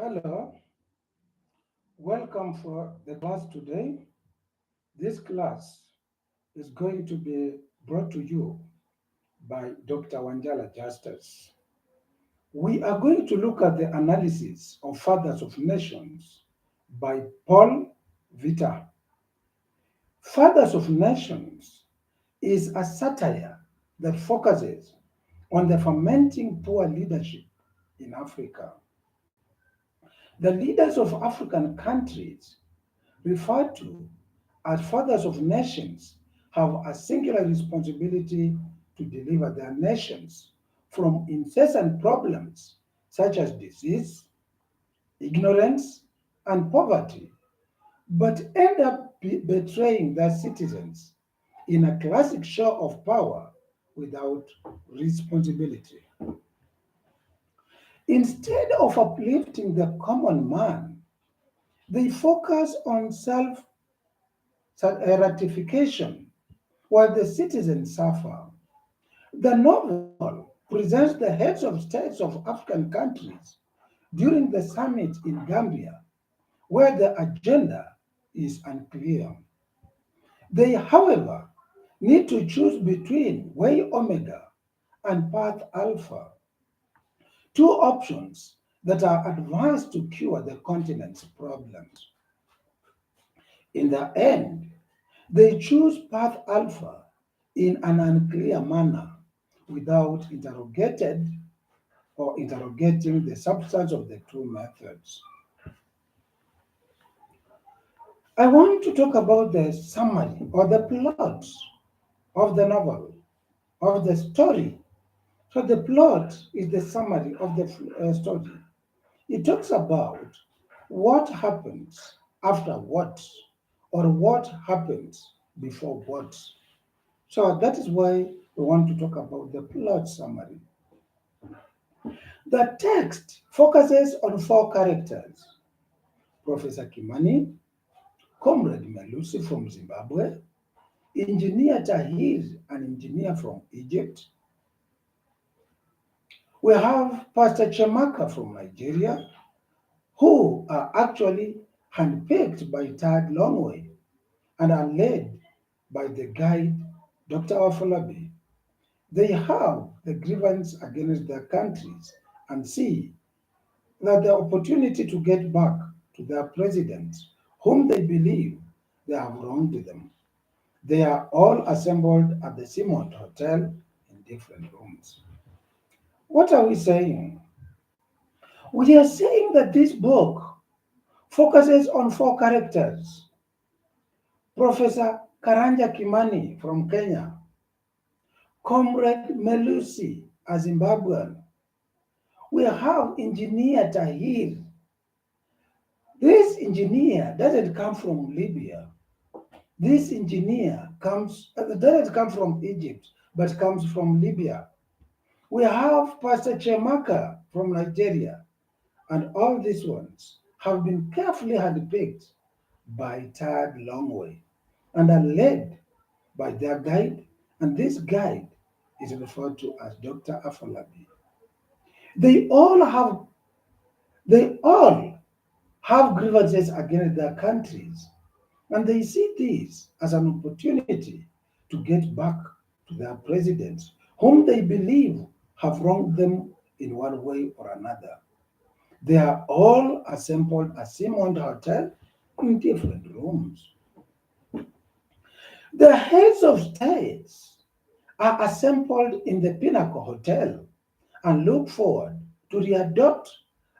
Hello, welcome for the class today. This class is going to be brought to you by Dr. Wanjala Justus. We are going to look at the analysis of Fathers of Nations by Paul Vitar. Fathers of Nations is a satire that focuses on the fermenting poor leadership in Africa. The leaders of African countries referred to as fathers of nations have a singular responsibility to deliver their nations from incessant problems such as disease, ignorance, and poverty, but end up betraying their citizens in a classic show of power without responsibility. Instead of uplifting the common man, they focus on self ratification while the citizens suffer. The novel presents the heads of states of African countries during the summit in Gambia, where the agenda is unclear. They, however, need to choose between Way Omega and Path Alpha, two options that are advanced to cure the continent's problems. In the end, they choose Path Alpha in an unclear manner without interrogating the substance of the two methods. I want to talk about the summary or the plot of the novel, of the story. So, the plot is the summary of the story. It talks about what happens after what, or what happens before what. So, that is why we want to talk about the plot summary. The text focuses on four characters: Professor Kimani, Comrade Melusi from Zimbabwe, Engineer Tahir, an engineer from Egypt. We have Pastor Chemaka from Nigeria, who are actually handpicked by Tad Longway and are led by the guide Dr. Afolabi. They have the grievance against their countries and see that the opportunity to get back to their presidents, whom they believe they have wronged them. They are all assembled at the Simont Hotel in different rooms. What are we saying? We are saying that this book focuses on four characters: Professor Karanja Kimani from Kenya, Comrade Melusi, a Zimbabwean. We have Engineer Tahir. This engineer doesn't come from Libya. This engineer doesn't come from Egypt, but comes from Libya. We have Pastor Chemaka from Nigeria, and all these ones have been carefully handpicked by Tad Longway and are led by their guide, and this guide is referred to as Dr. Afolabi. They all have they all have grievances against their countries, and they see this as an opportunity to get back to their presidents, whom they believe have wronged them in one way or another. They are all assembled at Simon Hotel in different rooms. The heads of states are assembled in the Pinnacle Hotel and look forward to readopt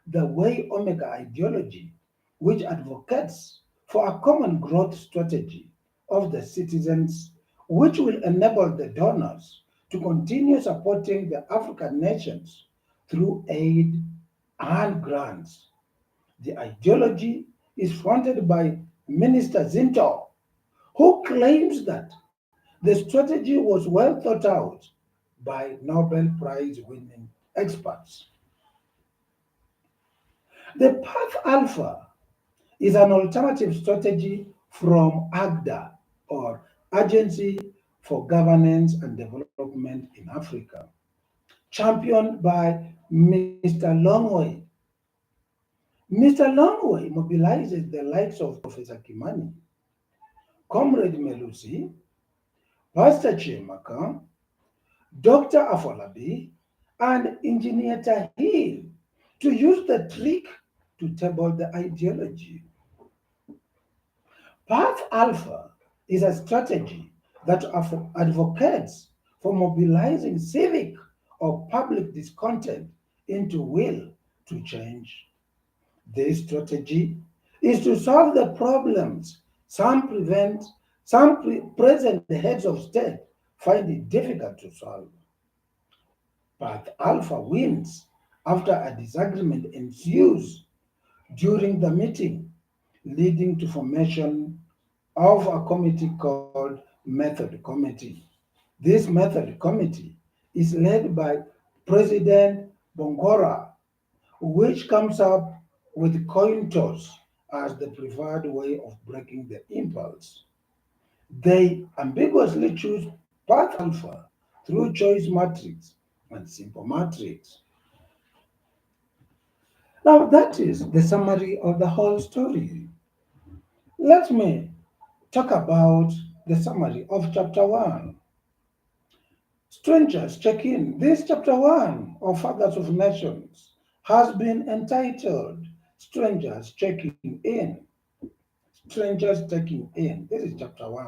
the Way Omega ideology, which advocates for a common growth strategy of the citizens, which will enable the donors to continue supporting the African nations through aid and grants. The ideology is fronted by Minister Zinto, who claims that the strategy was well thought out by Nobel Prize winning experts. The Path Alpha is an alternative strategy from AGDA, or Agency for Governance and Development in Africa, championed by Mr. Longway. Mr. Longway mobilizes the likes of Professor Kimani, Comrade Melusi, Pastor Chemaka, Dr. Afolabi, and Engineer Tahir to use the trick to table the ideology. Path Alpha is a strategy that advocates for mobilizing civic or public discontent into will to change. This strategy is to solve the problems some present heads of state find it difficult to solve. Path Alpha wins after a disagreement ensues during the meeting, leading to formation of a committee called Method Committee. This Method Committee is led by President Bongora, which comes up with coin toss as the preferred way of breaking the impulse. They ambiguously choose path alpha through choice matrix and simple matrix. Now, that is the summary of the whole story. Let me talk about the summary of chapter 1. Strangers check in. This chapter 1 of Fathers of Nations has been entitled Strangers Checking In. Strangers Checking In. This is chapter 1.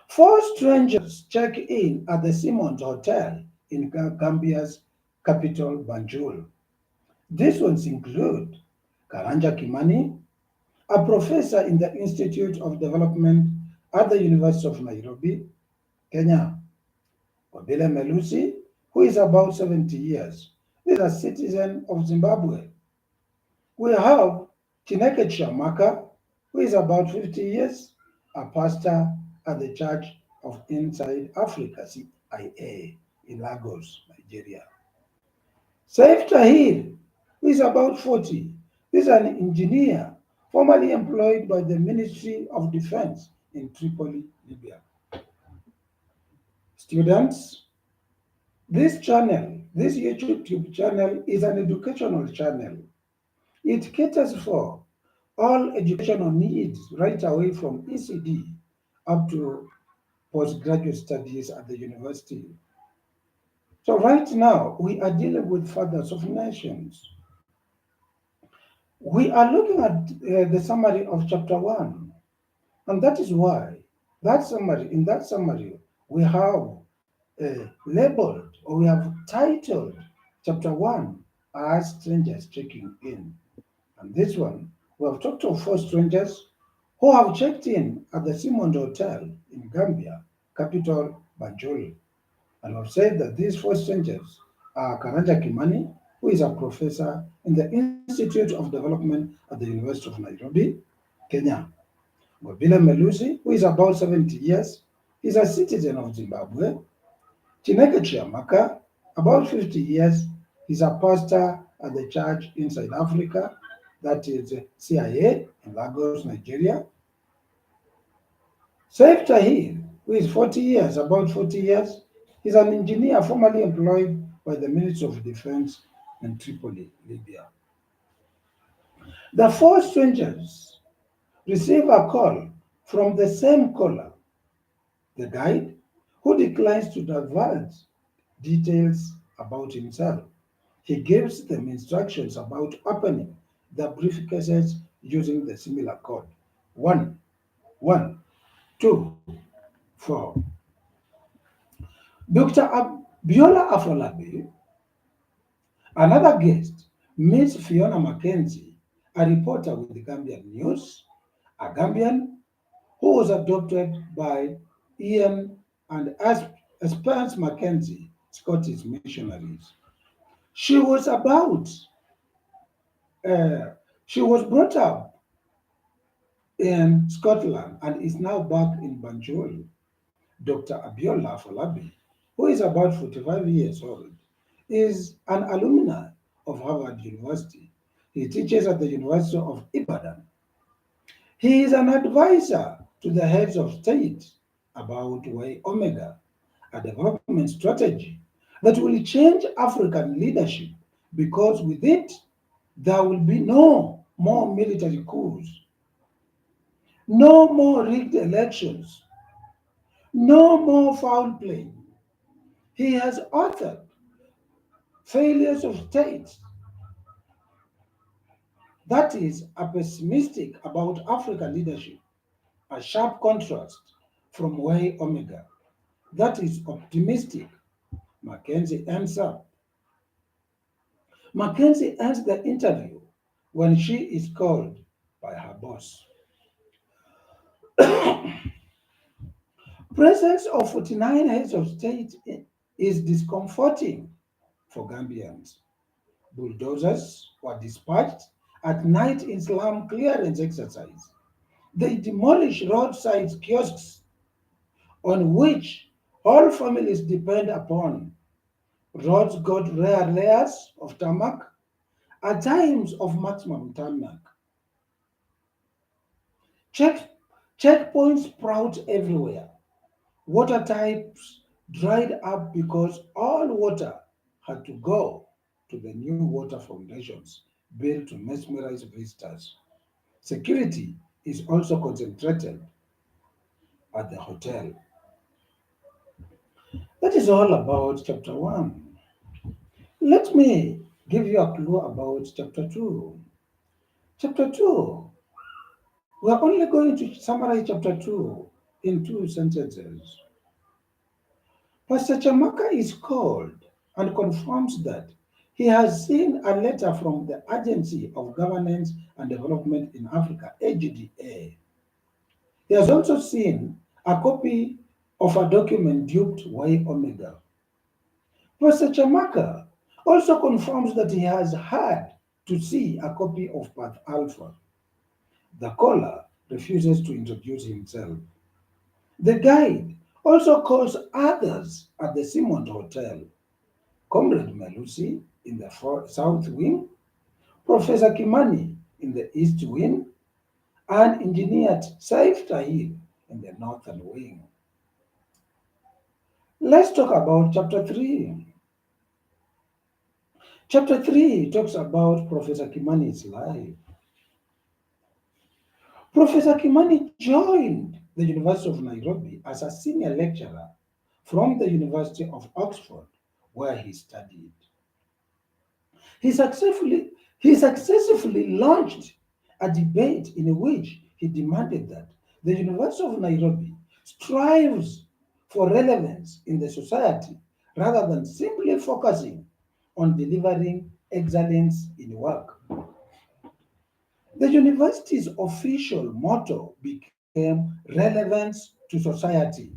Four strangers check in at the Simmons Hotel in Gambia's capital, Banjul. These ones include Karanja Kimani, a professor in the Institute of Development at the University of Nairobi, Kenya. Wabile Melusi, who is about 70 years. This is a citizen of Zimbabwe. We have Chineke Chiamaka, who is about 50 years, a pastor at the Church of Inside Africa, CIA, in Lagos, Nigeria. Saif Tahir, who is about 40, is an engineer formerly employed by the Ministry of Defense in Tripoli, Libya. Students, this YouTube channel is an educational channel. It caters for all educational needs right away from ECD up to postgraduate studies at the university. So right now we are dealing with fathers of nations. We are looking at the summary of chapter 1, and that is why in that summary we have labeled or we have titled chapter 1 as strangers checking in. And this one, we have talked of four strangers who have checked in at the Simond Hotel in Gambia, capital Banjul. And we've said that these four strangers are Karanja Kimani, who is a professor in the Institute of Development at the University of Nairobi, Kenya. Wabila Melusi, who is about 70 years, is a citizen of Zimbabwe. Chineke Chiamaka, about 50 years, is a pastor at the church inside Africa, that is CIA in Lagos, Nigeria. Saif Tahir, who is 40 years, about 40 years, is an engineer formerly employed by the Ministry of Defense in Tripoli, Libya. The four strangers receive a call from the same caller, the guide, who declines to divulge details about himself. He gives them instructions about opening the briefcases using the similar code 1, 1, 2, 4. Dr. Abiola Afolabi, another guest, meets Fiona Mackenzie, a reporter with the Gambian News, a Gambian who was adopted by Ian and Esperance Mackenzie, Scottish missionaries. She was about, she was brought up in Scotland and is now back in Banjul. Dr. Abiola Afolabi, who is about 45 years old, is an alumni of Harvard University. He teaches at the University of Ibadan. He is an advisor to the heads of state about Way Omega, a development strategy that will change African leadership because with it, There will be no more military coups, no more rigged elections, no more foul play. He has authored failures of states that is a pessimistic about African leadership, a sharp contrast from Y Omega that is optimistic. Mackenzie ends up. Mackenzie ends the interview when she is called by her boss. Presence of 49 heads of state is discomforting for Gambians. Bulldozers were dispatched at night in slum clearance exercise. They demolished roadside kiosks on which all families depend upon. Roads got rare layers of tarmac at times of maximum tarmac. Check, checkpoints sprout everywhere. Water types dried up because all water had to go to the new water foundations built to mesmerize visitors. Security is also concentrated at the hotel. That is all about chapter 1. Let me give you a clue about chapter 2. Chapter 2, we are only going to summarize chapter 2 in two sentences. Pastor Chamaka is called and confirms that he has seen a letter from the Agency of Governance and Development in Africa, AGDA. He has also seen a copy of a document duped Y Omega. Pastor Chamaka also confirms that he has had to see a copy of Path Alpha. The caller refuses to introduce himself. The guide also calls others at the Simont Hotel. Comrade Melusi in the south wing, Professor Kimani in the east wing, and Engineer Saif Tahir in the northern wing. Let's talk about chapter 3. Chapter 3 talks about Professor Kimani's life. Professor Kimani joined the University of Nairobi as a senior lecturer from the University of Oxford, where he studied. He successfully, he successfully launched a debate in which he demanded that the University of Nairobi strives for relevance in the society rather than simply focusing on delivering excellence in work. The university's official motto became relevance to society.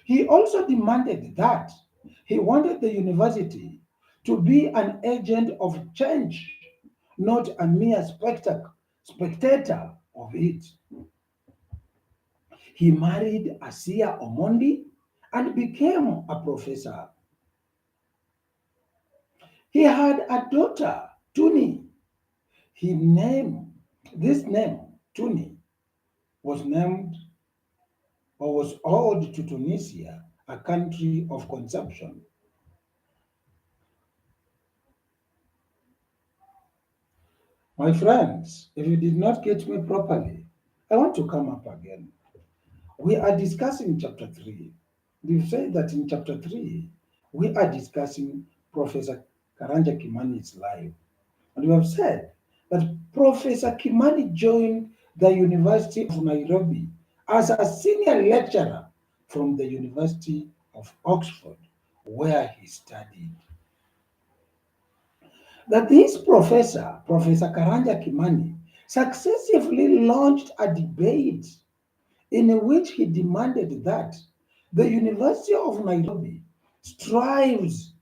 He also demanded that he wanted the university to be an agent of change, not a mere spectator of it. He married Asia Omondi and became a professor. He had a daughter, Tuni. He named this name, Tuni, was named or was owed to Tunisia, a country of consumption. My friends, if you did not get me properly, I want to come up again. We are discussing chapter 3. We've said that in chapter 3, we are discussing Professor Karanja Kimani's life. And we have said that Professor Kimani joined the University of Nairobi as a senior lecturer from the University of Oxford, where he studied. That this professor, Professor Karanja Kimani, successively launched a debate in which he demanded that the University of Nairobi strives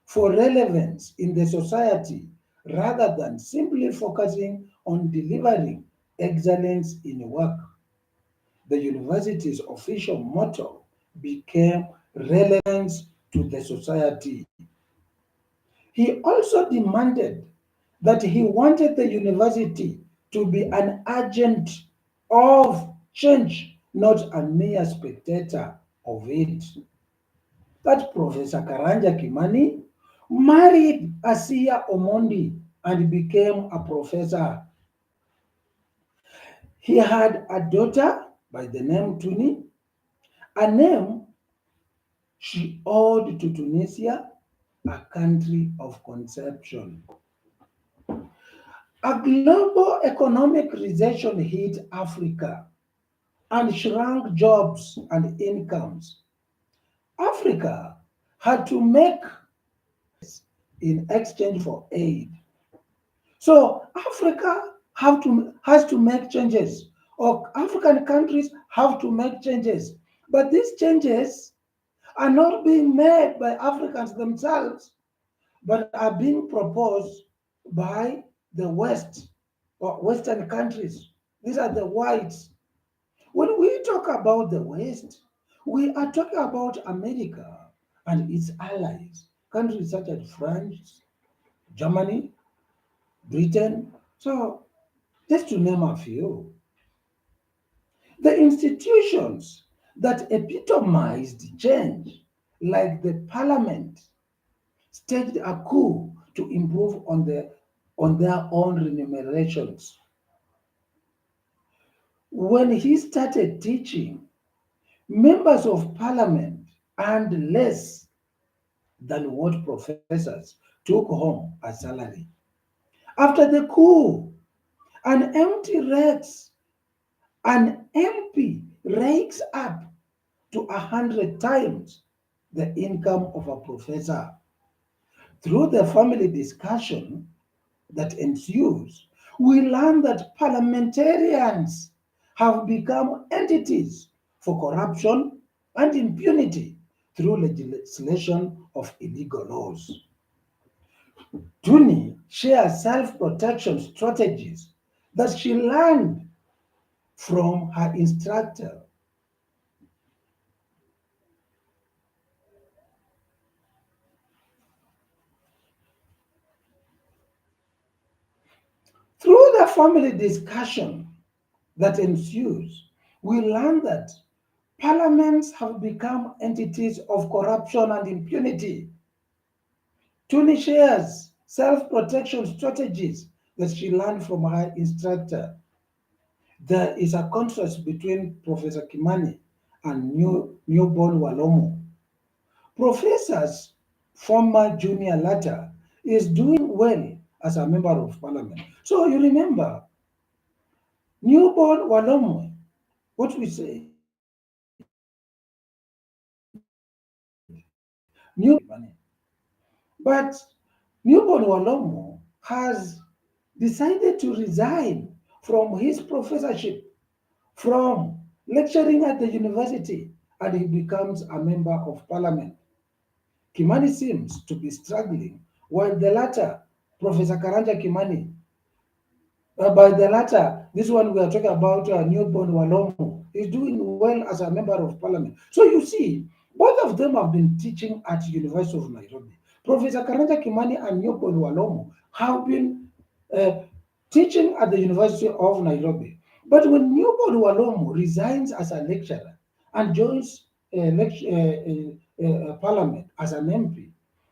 for relevance in the society rather than simply focusing on delivering excellence in work. The university's official motto became relevance to the society. He also demanded that he wanted the university to be an agent of change, not a mere spectator of it. That Professor Karanja Kimani married Asia Omondi and became a professor. He had a daughter by the name Tuni, a name she owed to Tunisia, a country of conception. A global economic recession hit Africa and shrank jobs and incomes. Africa had to make in exchange for aid. So Africa has to make changes, or African countries have to make changes. But these changes are not being made by Africans themselves, but are being proposed by the West or Western countries. These are the whites. When we talk about the West, we are talking about America and its allies, countries such as France, Germany, Britain. So, just to name a few, the institutions that epitomized change, like the parliament, staged a coup to improve on their own remunerations. When he started teaching, members of parliament earned less than what professors took home as salary. After the coup, an empty rakes, an MP rakes up to 100 times the income of a professor. Through the family discussion that ensues, we learn that parliamentarians have become entities for corruption and impunity through legislation of illegal laws. Tuni shares self protection strategies that she learned from her instructor. Through the family discussion that ensues, we learn that parliaments have become entities of corruption and impunity. Tuni shares self protection strategies that she learned from her instructor. There is a contrast between Professor Kimani and newborn Walomo. Professor's former junior latter is doing well as a member of parliament. So you remember, newborn Walomo, what we say, new but newborn Walomo has decided to resign from his professorship, from lecturing at the university, and he becomes a member of parliament. Kimani seems to be struggling, while the latter, Professor Karanja Kimani, by the latter, this one we are talking about, newborn Walomo, is doing well as a member of parliament. So you see, both of them have been teaching at University of Nairobi. Professor Karanja Kimani and newborn Walomo have been uh, teaching at the University of Nairobi. But when newborn Walomo resigns as a lecturer and joins parliament as an MP,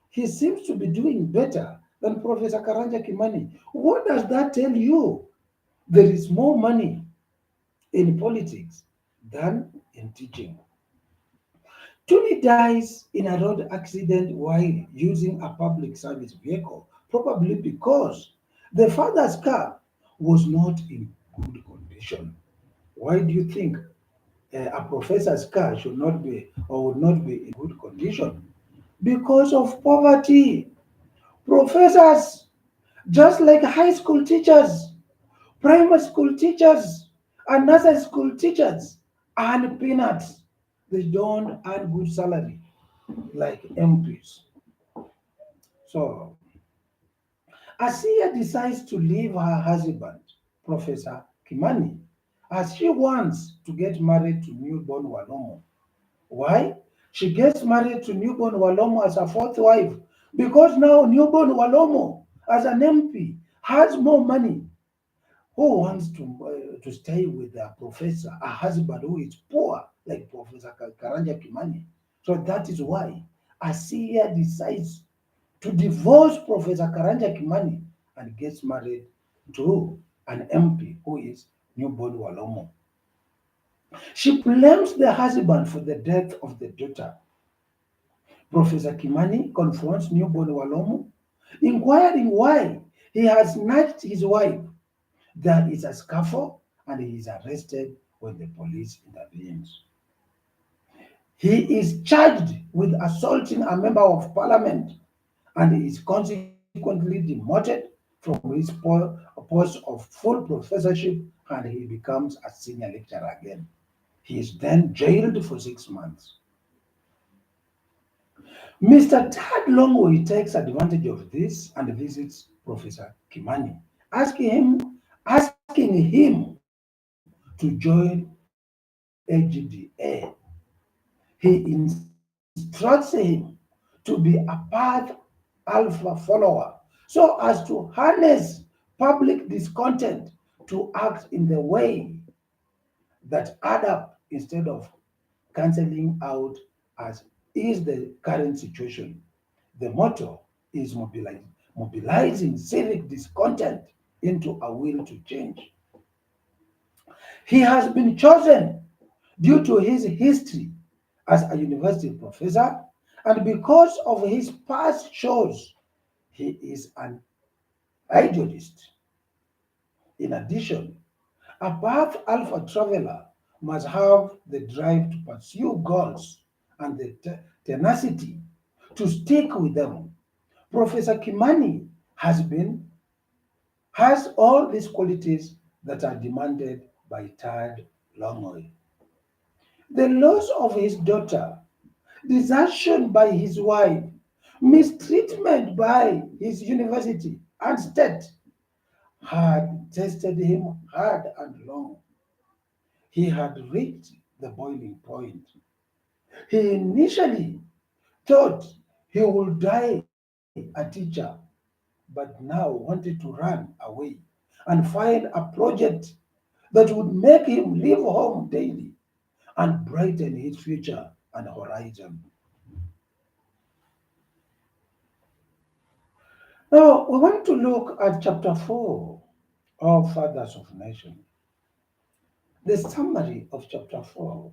he seems to be doing better than Professor Karanja Kimani. What does that tell you? There is more money in politics than in teaching. Tony dies in a road accident while using a public service vehicle, probably because the father's car was not in good condition. Why do you think a professor's car should not be or would not be in good condition? Because of poverty. Professors, just like high school teachers, primary school teachers, and nursery school teachers earn peanuts. They don't earn good salary like MPs. So Asiya decides to leave her husband, Professor Kimani, as she wants to get married to newborn Walomo. Why? She gets married to newborn Walomo as a fourth wife because now newborn Walomo, as an MP, has more money. Who wants to stay with a professor, a husband who is poor, like Professor Karanja Kimani? So that is why Asiya decides to divorce Professor Karanja Kimani and gets married to an MP who is newborn Walomo. She blames the husband for the death of the daughter. Professor Kimani confronts newborn Walomo, inquiring why he has snatched his wife. There is a scuffle and he is arrested when the police intervenes. He is charged with assaulting a member of parliament and is consequently demoted from his post of full professorship, and he becomes a senior lecturer again. He is then jailed for 6 months. Mr. Tad Longway takes advantage of this and visits Professor Kimani, asking him to join AGDA. He instructs him to be a Path Alpha follower so as to harness public discontent to act in the way that add up instead of cancelling out as is the current situation. The motto is mobilizing civic discontent into a will to change. He has been chosen due to his history as a university professor and because of his past shows, he is an idealist. In addition, a path alpha traveler must have the drive to pursue goals and the tenacity to stick with them. Professor Kimani has all these qualities that are demanded by Tad Longway. The loss of his daughter, desertion by his wife, mistreatment by his university and state had tested him hard and long. He had reached the boiling point. He initially thought he would die a teacher, but now wanted to run away and find a project that would make him leave home daily and brighten his future and horizon. Now, we want to look at chapter 4 of Fathers of Nation. The summary of chapter 4,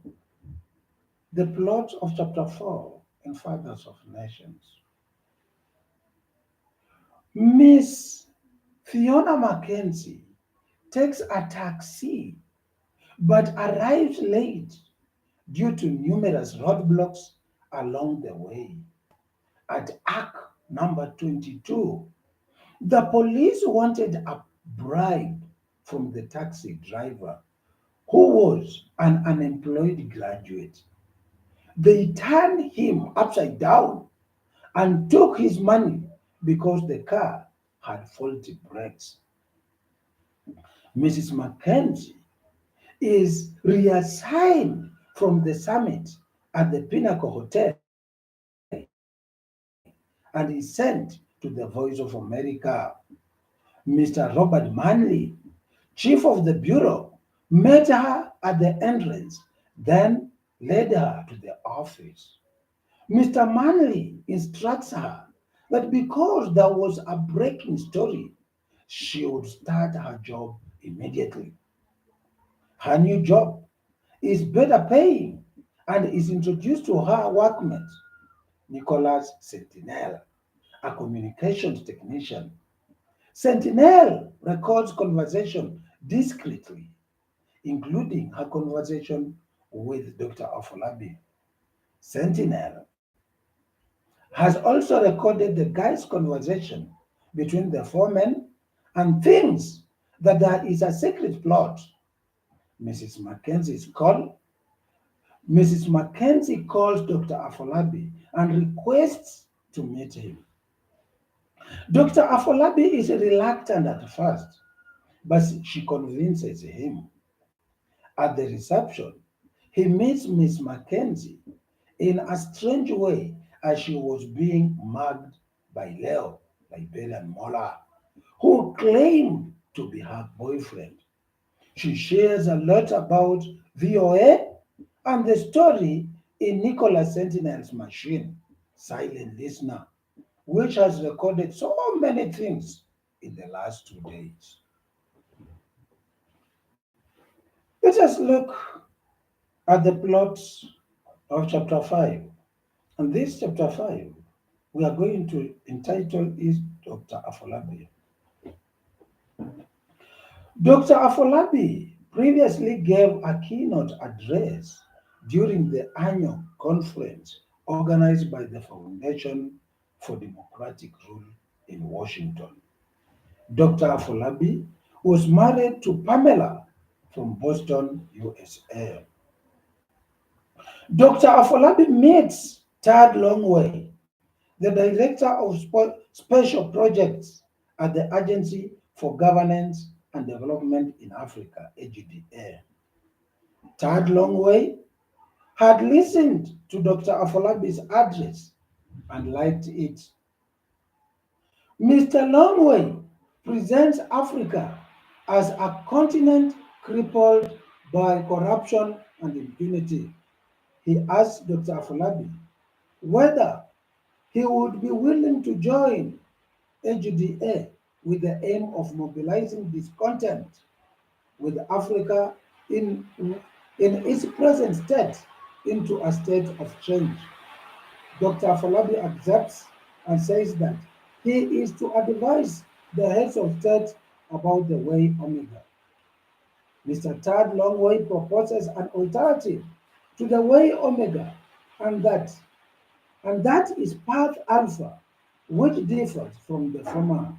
the plot of chapter 4 in Fathers of Nations. Miss Fiona Mackenzie takes a taxi but arrives late due to numerous roadblocks along the way. At Act number 22, the police wanted a bribe from the taxi driver who was an unemployed graduate. They turned him upside down and took his money because the car had faulty brakes. Mrs. Mackenzie is reassigned from the summit at the Pinnacle Hotel and is sent to the Voice of America. Mr. Robert Manley, chief of the bureau, met her at the entrance, then led her to the office. Mr. Manley instructs her that because there was a breaking story, she would start her job immediately. Her new job is better paying and is introduced to her workmate, Nicholas Sentinel, a communications technician. Sentinel records conversation discreetly, including her conversation with Dr. Afolabi. Sentinel has also recorded the guy's conversation between the four men and thinks that there is a secret plot. Mrs. Mackenzie's call. Mrs. Mackenzie calls Dr. Afolabi and requests to meet him. Dr. Afolabi is reluctant at first, but she convinces him. At the reception, he meets Miss Mackenzie in a strange way as she was being mugged by Leo, Liberian Mola, who claimed to be her boyfriend. She shares a lot about VOA and the story in Nicholas Sentinel's machine, Silent Listener, which has recorded so many things. in the last 2 days. Let us look at the plot of chapter 5. And this chapter 5, we are going to entitle is Dr. Afolabi. Dr. Afolabi previously gave a keynote address during the annual conference organized by the Foundation for Democratic Rule in Washington. Dr. Afolabi was married to Pamela from Boston, USA. Dr. Afolabi meets Tad Longway, the Director of Special Projects at the Agency for Governance and Development in Africa, AGDA. Tad Longway had listened to Dr. Afolabi's address and liked it. Mr. Longway presents Africa as a continent crippled by corruption and impunity. He asked Dr. Afolabi whether he would be willing to join AGDA with the aim of mobilizing discontent with Africa in its present state into a state of change. Dr. Afolabi accepts and says that he is to advise the heads of state about the way Omega. Mr. Tad Longway proposes an alternative to the way Omega, and that and that is Path Alpha, which differs from the former.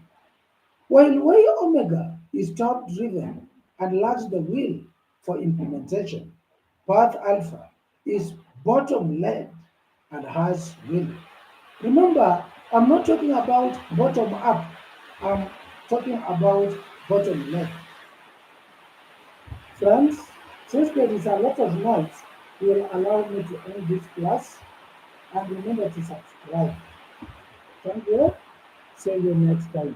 While Way Omega is top driven and lacks the will for implementation, Path Alpha is bottom led and has will. Remember, I'm not talking about bottom up, I'm talking about bottom led. Friends, since there is a lot of noise, you will allow me to end this class and remember to subscribe. Thank you. See you next time.